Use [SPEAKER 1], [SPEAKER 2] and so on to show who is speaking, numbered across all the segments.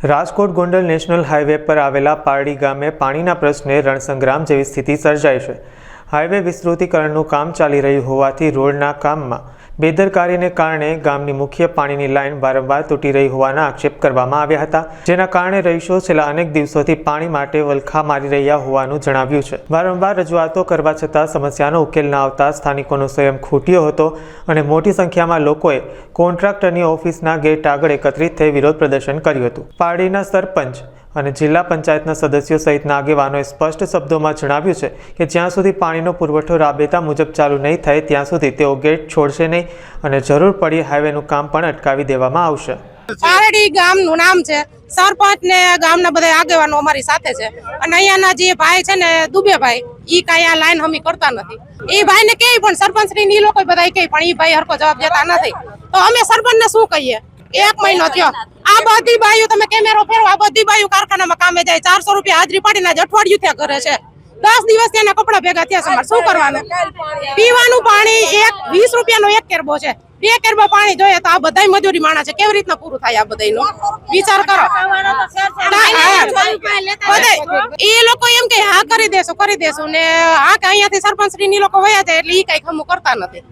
[SPEAKER 1] Rajkot Gondal national highway પર આવેલા પારડી ગામે પાણીના પ્રશ્ને રણસંગ્રામ જેવી સ્થિતિ સર્જાઈ છે। હાઈવે વિસ્તૃતિકરણનું કામ ચાલી રહ્યું હોવાથી રોડના કામમાં બેદરકારીને કારણે ગામની મુખ્ય પાણીની લાઇન વારંવાર તૂટી રહી હોવાના આક્ષેપ કરવામાં આવ્યા હતા, જેના કારણે રહીશો છેલ્લા અનેક દિવસોથી પાણી માટે વલખા મારી રહ્યા હોવાનું જણાવ્યું છે। વારંવાર રજૂઆતો કરવા છતાં સમસ્યાનો ઉકેલ ન આવતા સ્થાનિકોનો સંયમ ખૂટ્યો હતો અને મોટી સંખ્યામાં લોકોએ કોન્ટ્રાક્ટરની ઓફિસના ગેટ આગળ એકત્રિત થઈ વિરોધ પ્રદર્શન કર્યું હતું। પારડીના સરપંચ અને જિલ્લા પંચાયતના સદસ્યો સહિતના આગેવાનોએ સ્પષ્ટ શબ્દોમાં જણાવ્યું છે કે જ્યાં સુધી પાણીનો પુરવઠો રાબેતા મુજબ ચાલુ નહીં થાય ત્યાં સુધી તેઓ ગેટ છોડશે નહીં અને જરૂર પડી હાઈવેનું કામ પણ અટકાવી દેવામાં આવશે।
[SPEAKER 2] પારડી ગામનું નામ છે, સરપંચ ને ગામના બધા આગેવાનો અમારી સાથે છે અને અહીંયાના જે ભાઈ છે ને દુબેભાઈ, ઈ કાંઈ આ લાઈન હમી કરતા નથી। એ ભાઈને કે પણ સરપંચ ની ઈ લોકો બધા કે પણ ઈ ભાઈ હરકો જવાબ દેતા નથી, તો અમે સરપંચને શું કહીએ? 1 મહિનો થયો, આ બધી બાયુ તમે કેમેરો ફેરવો, આ બધી બાયુ કારખાનામાં કામે જાય, 400 રૂપિયા હાજરી પાડીને અઠવાડિયું થયા ઘરે છે, 10 દિવસ તેના કપડા ભેગા થયા છે, શું કરવાનું? પીવાનું પાણી 20 રૂપિયાનો 1 કેરબો છે, 2 કેરબો પાણી જોઈએ તો આ બધાય મજૂરી માણા છે, કેવી રીતના પૂરું થાય? આ બધાયનો વિચાર કરો। એ લોકો એમ કે હા કરી દેશું ને હા કે અહીંયાથી સરપંચ શ્રી ની લોકો વયા જાય એટલે ઈ કઈ ખમું કરતા નથી।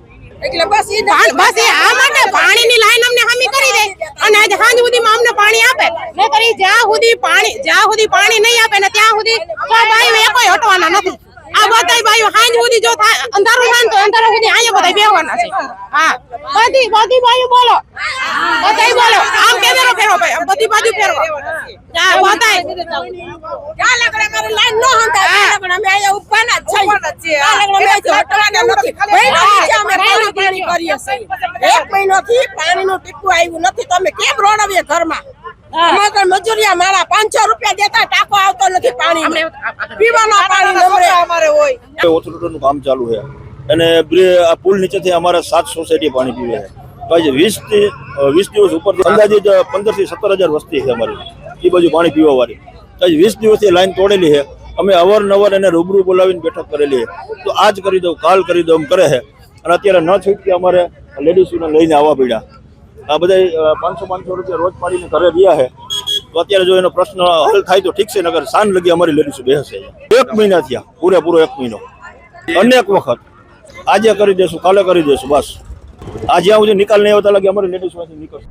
[SPEAKER 2] એટલે બસ આ માટે પાણીની લાઈન અમને હામી કરી દે અને આજ સાંજ સુધીમાં અમને પાણી આપે, નહીતર જ્યાં સુધી પાણી નહીં આપે ને ત્યાં સુધી બાયું એકોય હટવાના નથી। આ બધાય બાયું સાંજ સુધી જો અંધારું થાય તો અંધારા સુધી અહીંયા બધા બેહવાના છે। હા, બધી બાયું બોલો, બધાય બોલો, આમ કેમેરો ફેરવો ભાઈ, બધી બાજુ ફેરવો, બધાય ક્યાં લગડે મારી લાઈન નો હંતા પણ અમે અહીંયા ઉભવાના જ છે, ક્યાં લગડે મેં હટવાના નથી। પાણી કરીએ છે 1 મહિનાથી પાણીનું ટીપું આવ્યું નથી, તમે કેમ રોડવીએ ઘરમાં? અમારે મજૂરિયા મારા 500 રૂપિયા દેતા, ટાંકો આવતો નથી પાણી, પીવાના પાણી નમરે અમારે હોય।
[SPEAKER 3] ઓથોરિટીનું કામ ચાલુ છે અને આ પુલ નીચેથી અમારે 7 સોસાયટી પાણી પીવે છે, તો આજે 20 દિવસ ઉપરથી અંદાજિત 15 થી 17,000 વસ્તી છે અમારી એ બાજુ પાણી પીવા વાળી। તો આજે 20 દિવસથી લાઈન તોડેલી છે, અમે અવારનવાર એને રૂબરૂ બોલાવીને બેઠક કરેલી છે, તો આજ કરી દઉં કાલ કરી દઉં એમ કરે છે અને અત્યારે ન છૂટકે અમારે લેડીઝોને લઈને આવવા પડ્યા। આ બધા 500 રૂપિયા રોજ પાડીને ઘરે રહ્યા છે, તો અત્યારે જો એનો પ્રશ્ન હલ થાય તો ઠીક છે, નગર સાંજ લગી અમારી લેડીઝો બેસે। 1 મહિના થયા, પૂરેપૂરો 1 મહિનો, અનેક વખત આજે કરી દેશું કાલે કરી દેશું, બસ આ જ્યાં સુધી નિકાલ નહીં આવતા લાગે અમારી લેડીઝોમાંથી નીકળશે।